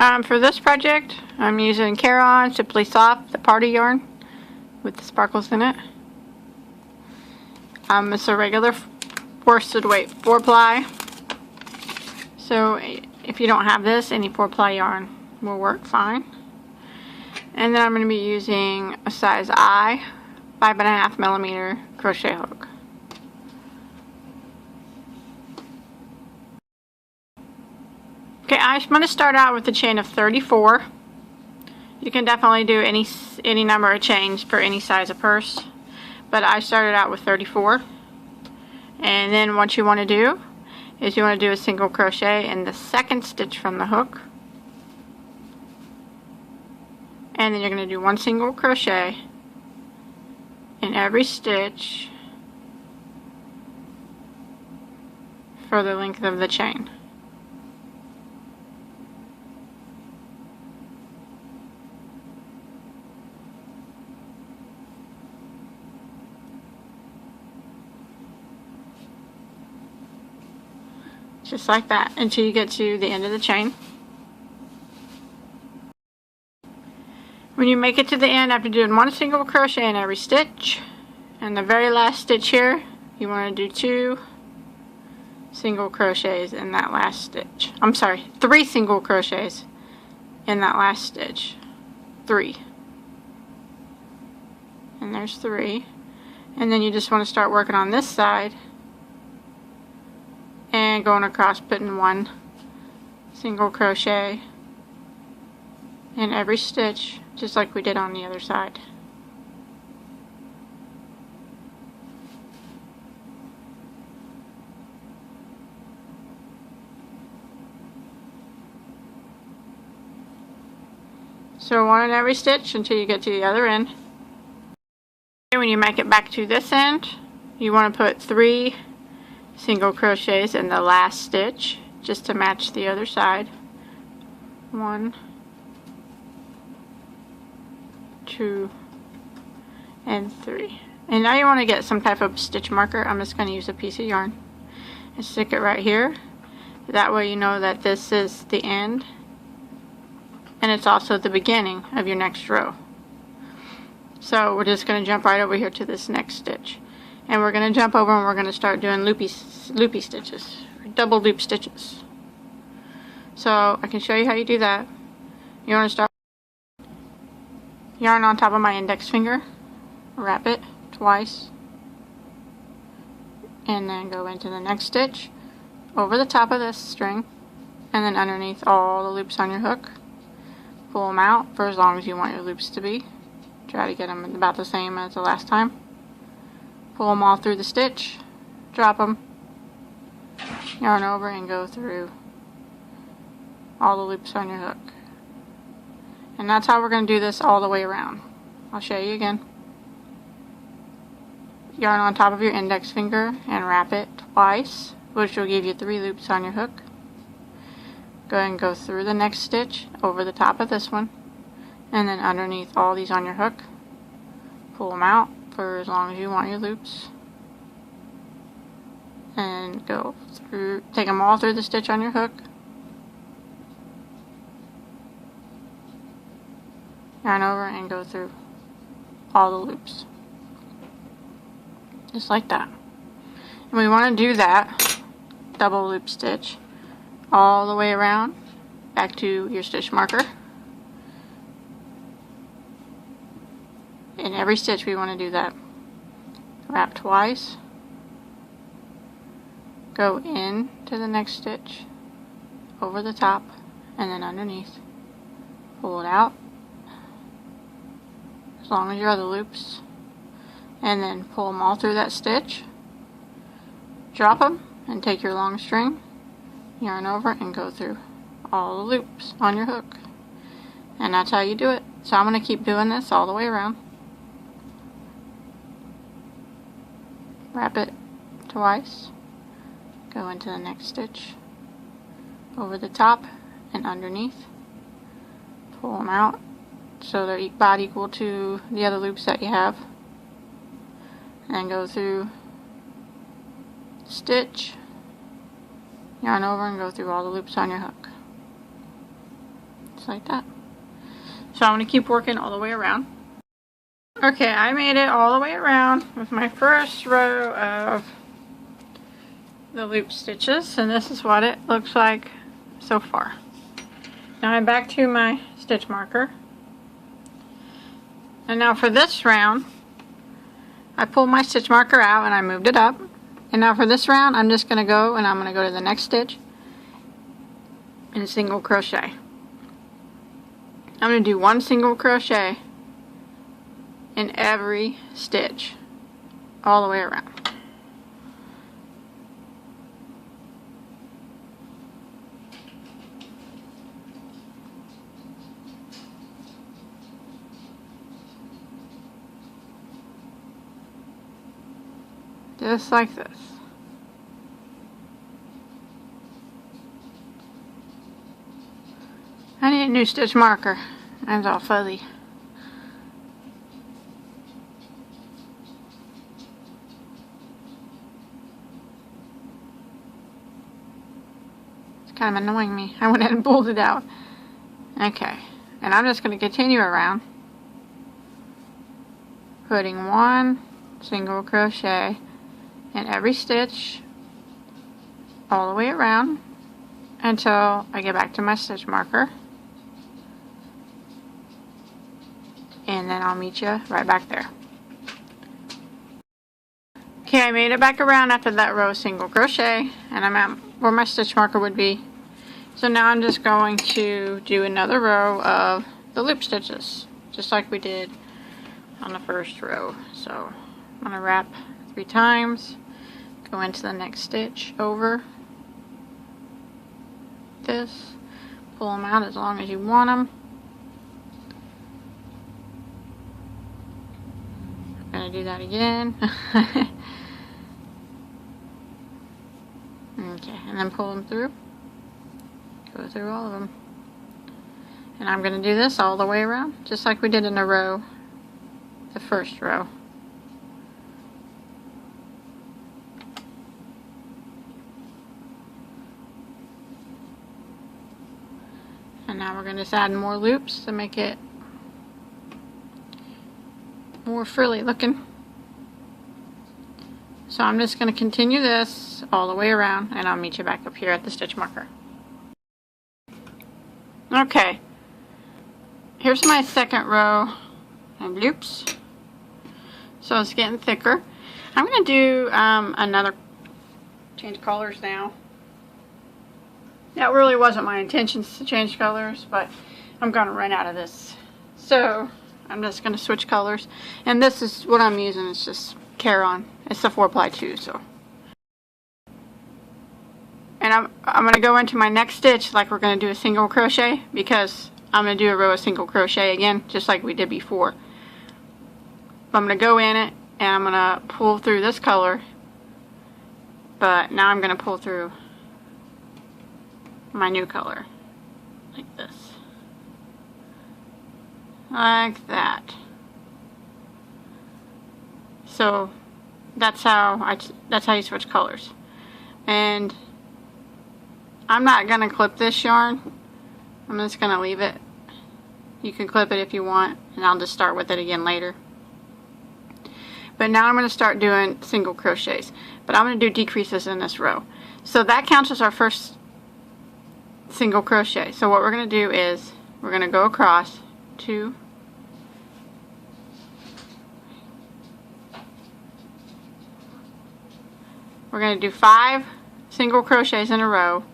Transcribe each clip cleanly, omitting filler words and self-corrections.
For this project, I'm using Caron Simply Soft, the party yarn with the sparkles in it. It's a regular worsted weight 4-ply. So if you don't have this, any 4-ply yarn will work fine. And then I'm going to be using a size I 5.5mm crochet hook. Okay, I'm going to start out with a chain of 34. You can definitely do any number of chains for any size of purse, but I started out with 34. And then what you want to do is you want to do a single crochet in the second stitch from the hook, and then you're going to do one single crochet in every stitch for the length of the chain. Just like that until you get to the end of the chain. When you make it to the end, after doing one single crochet in every stitch, and the very last stitch here, you want to do 2 single crochets in that last stitch. I'm sorry, 3 single crochets in that last stitch. 3. And there's 3. And then you just want to start working on this side and going across, putting 1 single crochet in every stitch, just like we did on the other side. So 1 in every stitch until you get to the other end. When you make it back to this end, you want to put 3 single crochets in the last stitch just to match the other side. 1, 2, and 3. And now you want to get some type of stitch marker. I'm just going to use a piece of yarn and stick it right here. That way you know that this is the end and it's also the beginning of your next row. So we're just going to jump right over here to this next stitch, and we're going to jump over and we're going to start doing loopy stitches, double loop stitches. So I can show you how you do that. You want to start yarn on top of my index finger, wrap it twice, and then go into the next stitch over the top of this string, and then underneath all the loops on your hook. Pull them out for as long as you want your loops to be. Try to get them about the same as the last time. Pull them all through the stitch, drop them, yarn over, and go through all the loops on your hook. And that's how we're going to do this all the way around. I'll show you again. Yarn on top of your index finger and wrap it twice, which will give you 3 loops on your hook. Go ahead and go through the next stitch over the top of this one, and then underneath all these on your hook. Pull them out for as long as you want your loops, and go through, take them all through the stitch on your hook, yarn over, and go through all the loops just like that. And we want to do that double loop stitch all the way around back to your stitch marker. In every stitch we want to do that. Wrap twice, go in to the next stitch, over the top, and then underneath. Pull it out as long as your other loops, and then pull them all through that stitch. Drop them and take your long string, yarn over, and go through all the loops on your hook. And that's how you do it. So I'm going to keep doing this all the way around. Wrap it twice, go into the next stitch, over the top and underneath. Pull them out so they're about equal to the other loops that you have, and then go through stitch, yarn over, and go through all the loops on your hook. just like that. So I'm going to keep working all the way around. Okay, I made it all the way around with my first row of the loop stitches, and this is what it looks like so far. Now I'm back to my stitch marker, and now for this round I pulled my stitch marker out and I moved it up, and now for this round I'm just going to go and I'm going to go to the next stitch and single crochet. I'm going to do 1 single crochet in every stitch all the way around. Just like this. I need a new stitch marker. Mine's all fuzzy. It's kind of annoying me. I went ahead and pulled it out. Okay. And I'm just going to continue around, putting 1 single crochet in every stitch all the way around until I get back to my stitch marker, and then I'll meet you right back there. Okay, I made it back around after that row of single crochet, and I'm at where my stitch marker would be. So now I'm just going to do another row of the loop stitches, just like we did on the first row. So I'm going to wrap 3 times, go into the next stitch over this, pull them out as long as you want them. I'm going to do that again. Okay, and then pull them through. Go through all of them. And I'm going to do this all the way around, just like we did in the row, the first row. And now we're going to just add more loops to make it more frilly looking. So I'm just going to continue this all the way around, and I'll meet you back up here at the stitch marker. Okay, here's my second row of loops. So it's getting thicker. I'm going to do another, change colors now. That really wasn't my intentions to change colors, but I'm going to run out of this. So I'm just going to switch colors. And this is what I'm using. It's just Caron. It's the 4-ply 2. So. And I'm going to go into my next stitch like we're going to do a single crochet, because I'm going to do a row of single crochet again, just like we did before. I'm going to go in it and I'm going to pull through this color, but now I'm going to pull through my new color like this, like that. So that's how you switch colors. And I'm not going to clip this yarn. I'm just going to leave it. You can clip it if you want, and I'll just start with it again later. But now I'm going to start doing single crochets, but I'm going to do decreases in this row. So that counts as our first single crochet. So what we're going to do is we're going to go across 2, we're going to do 5 single crochets in a row,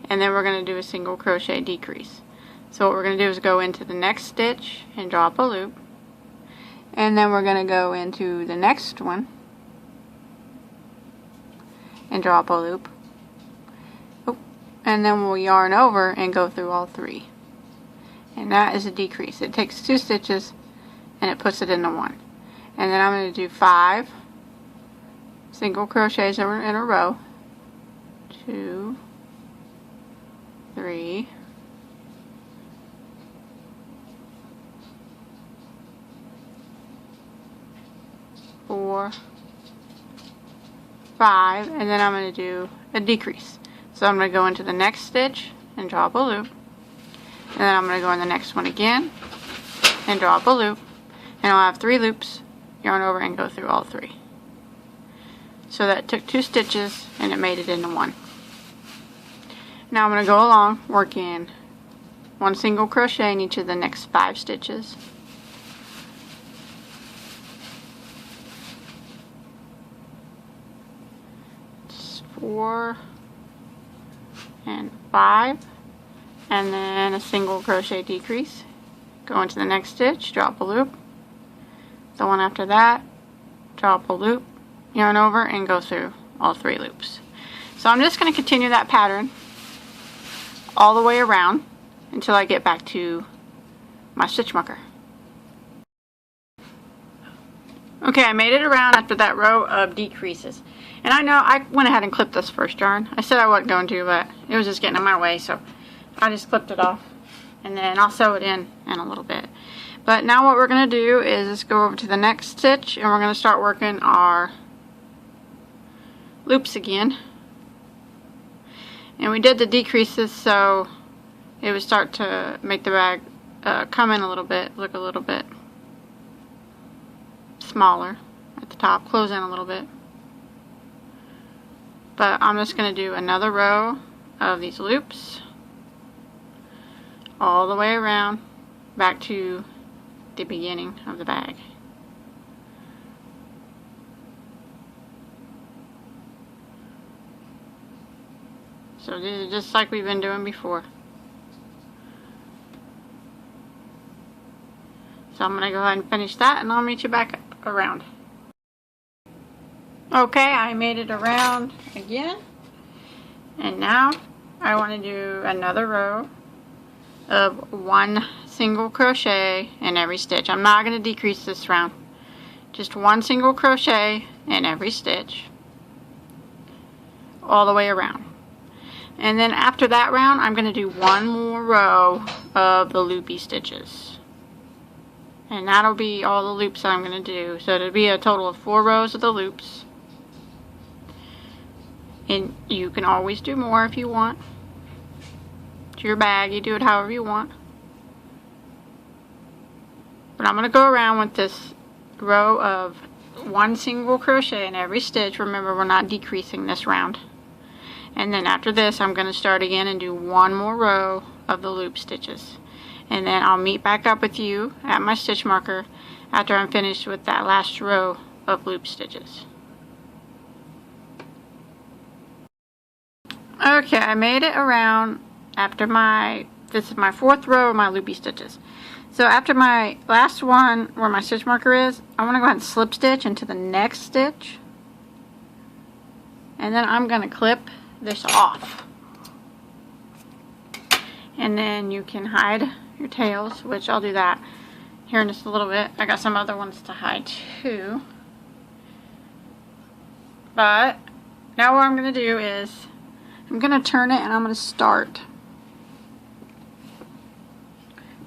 and then we're going to do a single crochet decrease. So what we're going to do is go into the next stitch and draw up a loop, and then we're going to go into the next one and draw up a loop. And then we'll yarn over and go through all 3. And that is a decrease. It takes 2 stitches and it puts it into 1. And then I'm going to do 5 single crochets in a row. 2, 3, 4, 5, and then I'm going to do a decrease. So I'm going to go into the next stitch and draw up a loop, and then I'm going to go in the next one again and draw up a loop, and I'll have 3 loops, yarn over and go through all 3. So that took 2 stitches and it made it into 1. Now I'm going to go along working 1 single crochet in each of the next 5 stitches. It's 4 and 5, and then a single crochet decrease. Go into the next stitch, drop a loop. The one after that, drop a loop, yarn over, and go through all 3 loops. So I'm just going to continue that pattern all the way around until I get back to my stitch marker. Okay, I made it around after that row of decreases. And I know I went ahead and clipped this first yarn. I said I wasn't going to, but it was just getting in my way, so I just clipped it off. And then I'll sew it in a little bit. But now what we're going to do is just go over to the next stitch, and we're going to start working our loops again. And we did the decreases so it would start to make the bag come in a little bit, look a little bit smaller at the top, close in a little bit. But I'm just going to do another row of these loops all the way around back to the beginning of the bag. So this is just like we've been doing before. So I'm going to go ahead and finish that, and I'll meet you back around. Okay, I made it around again, and now I want to do another row of 1 single crochet in every stitch. I'm not going to decrease this round, just 1 single crochet in every stitch all the way around. And then after that round, I'm going to do 1 more row of the loopy stitches. And that'll be all the loops I'm going to do. So it'll be a total of 4 rows of the loops. And you can always do more if you want. It's your bag, you do it however you want. But I'm going to go around with this row of 1 single crochet in every stitch. Remember, we're not decreasing this round. And then after this, I'm going to start again and do 1 more row of the loop stitches. And then I'll meet back up with you at my stitch marker after I'm finished with that last row of loop stitches. Okay, I made it around after this is my 4th row of my loopy stitches. So after my last one where my stitch marker is, I want to go ahead and slip stitch into the next stitch. And then I'm going to clip this off. And then you can hide your tails, which I'll do that here in just a little bit. I got some other ones to hide too. But now what I'm going to do is I'm going to turn it, and I'm going to start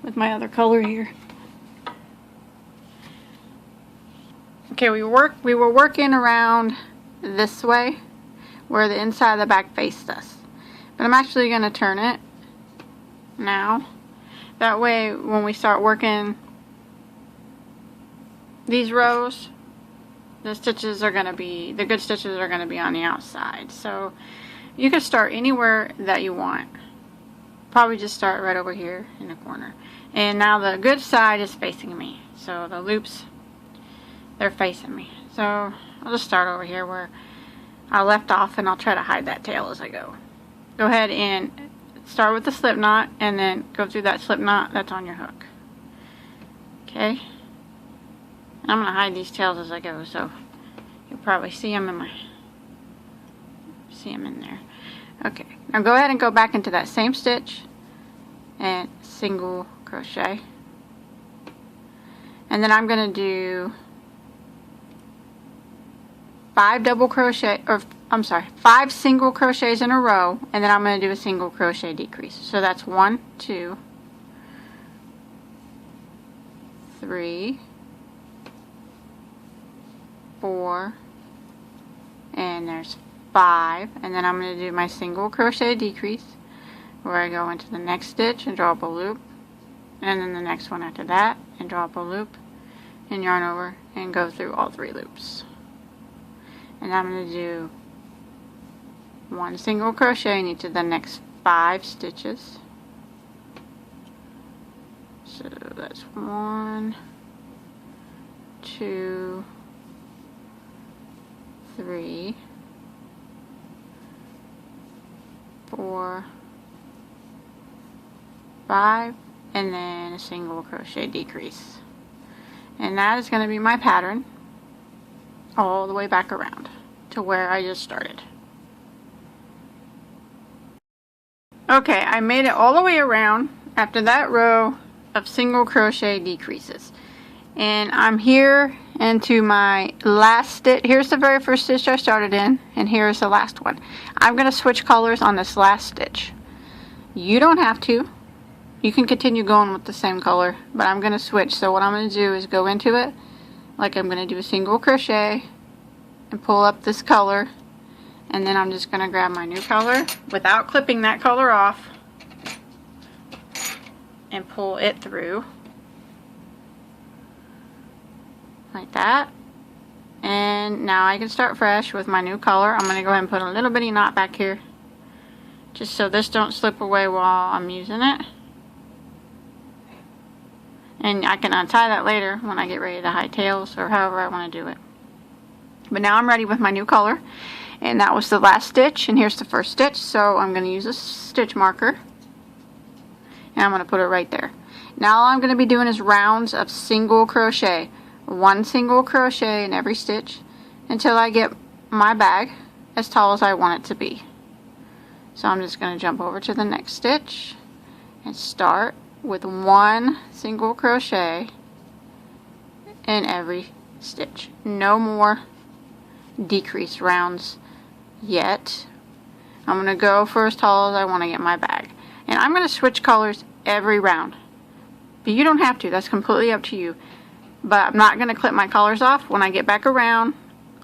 with my other color here. Okay, we were working around this way where the inside of the bag faced us. But I'm actually going to turn it now. That way when we start working these rows, the stitches are going to be, the good stitches are going to be on the outside. So you can start anywhere that you want. Probably just start right over here in the corner. And now the good side is facing me. So the loops, they're facing me. So I'll just start over here where I left off, and I'll try to hide that tail as I go. Go ahead and start with the slip knot, and then go through that slip knot that's on your hook. Okay? And I'm going to hide these tails as I go, so you'll probably see them in there. Okay, now go ahead and go back into that same stitch and single crochet. And then I'm going to do 5 single crochets in a row, and then I'm going to do a single crochet decrease. So that's 1, 2, 3, 4, and there's 5, and then I'm going to do my single crochet decrease, where I go into the next stitch and draw up a loop, and then the next one after that and draw up a loop and yarn over and go through all 3 loops. And I'm going to do 1 single crochet in each of the next 5 stitches. So that's 1, 2, 3, 4, 5, and then a single crochet decrease. And that is going to be my pattern all the way back around to where I just started. Okay, I made it all the way around after that row of single crochet decreases. And I'm here into my last stitch. Here's the very first stitch I started in, and here's the last one. I'm going to switch colors on this last stitch. You don't have to. You can continue going with the same color, but I'm going to switch. So what I'm going to do is go into it like I'm going to do a single crochet and pull up this color, and then I'm just going to grab my new color without clipping that color off and pull it through like that. And now I can start fresh with my new color. I'm going to go ahead and put a little bitty knot back here just so this don't slip away while I'm using it. And I can untie that later when I get ready to hide tails or however I want to do it. But now I'm ready with my new color. And that was the last stitch, and here's the first stitch. So I'm going to use a stitch marker, and I'm going to put it right there. Now all I'm going to be doing is rounds of single crochet. 1 single crochet in every stitch until I get my bag as tall as I want it to be. So I'm just going to jump over to the next stitch and start with 1 single crochet in every stitch. No more decrease rounds yet. I'm going to go for as tall as I want to get my bag. And I'm going to switch colors every round. But you don't have to. That's completely up to you. But I'm not going to clip my colors off. When I get back around,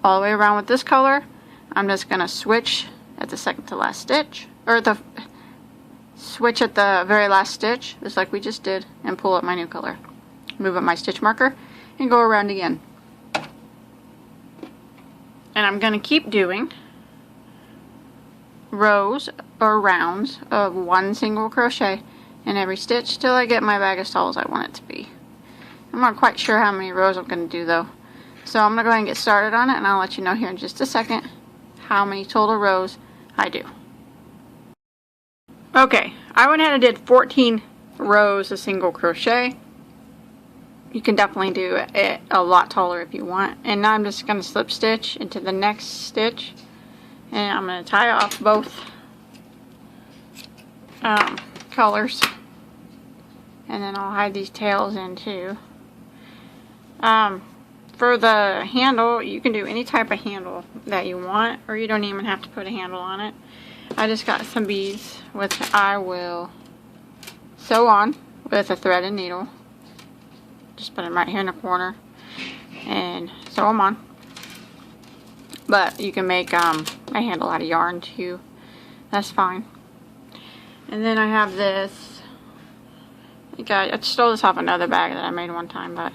all the way around with this color, I'm just going to switch at the second to last stitch, or the switch at the very last stitch, just like we just did, and pull up my new color. Move up my stitch marker and go around again. And I'm going to keep doing rows or rounds of 1 single crochet in every stitch till I get my bag as tall as I want it to be. I'm not quite sure how many rows I'm going to do though. So I'm going to go ahead and get started on it, and I'll let you know here in just a second how many total rows I do. Okay, I went ahead and did 14 rows of single crochet. You can definitely do it a lot taller if you want. And now I'm just going to slip stitch into the next stitch, and I'm going to tie off both colors, and then I'll hide these tails in too. For the handle, you can do any type of handle that you want, or you don't even have to put a handle on it. I just got some beads, which I will sew on with a thread and needle. Just put them right here in the corner and sew them on. But you can make a handle out of yarn too. That's fine. And then I have this. I stole this off another bag that I made one time, but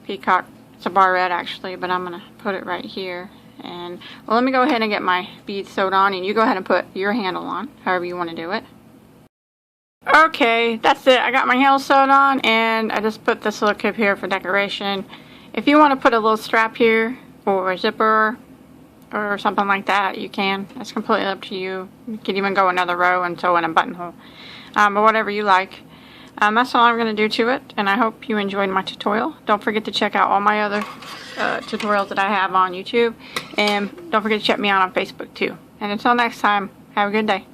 peacock. It's a barrette actually, but I'm gonna put it right here. And well, let me go ahead and get my beads sewed on, and you go ahead and put your handle on, however you want to do it. Okay, that's it. I got my handle sewed on, and I just put this little clip here for decoration. If you want to put a little strap here or a zipper or something like that, you can. It's completely up to you. You can even go another row and sew in a buttonhole, but whatever you like. That's all I'm going to do to it, and I hope you enjoyed my tutorial. Don't forget to check out all my other tutorials that I have on YouTube, and don't forget to check me out on Facebook too. And until next time, have a good day.